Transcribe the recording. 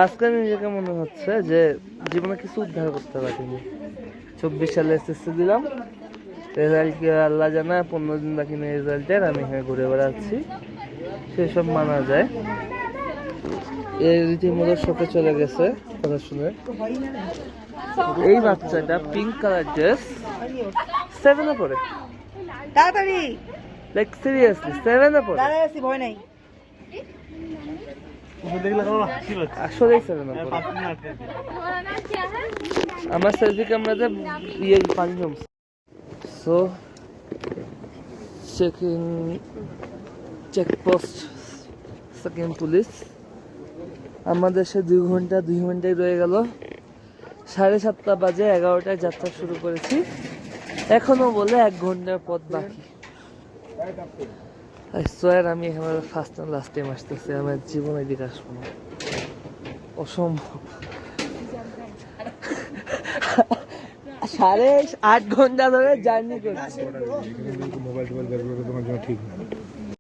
আজকে নিজেকে মনে হচ্ছে যে জীবনে কিছু উদ্ধার করতে পারিনি। 24 সালে এসএসসি দিলাম, রেজাল্ট কি আল্লাহ জানা, 15 দিন বাকি নেই রেজাল্টের, আমি এখানে ঘুরে বেড়াচ্ছি, সেসব মানা যায়। এই রীতিমতো শোকে চলে গেছে কথা শুনে। এই বাচ্চাটা পিঙ্ক কালার ড্রেস 7-এ পড়ে, তাড়াতাড়ি লাইক সিরিয়াসলি 7-এ পড়ে, দাঁড়ায় আছি, ভয় নাই। আসলেই 7-এ পড়ে। আমার সেলফি ক্যামেরাতে পানি জমছে। সো চেকপোস্ট সেকেন্ড পুলিশ, আমাদের সে 2 ঘন্টায় রয়ে গেল। 7:30 বাজে, 11টায় যাত্রা শুরু করেছি, এখনো বলে 1 ঘন্টার পথ বাকি। আমি এখানে ফার্স্ট অ্যান্ড লাস্ট টাইম আসতেছি, আমার জীবনে দিকে আসবো না, অসম্ভব। 8.5 ঘন্টা ধরে জার্নি করছি।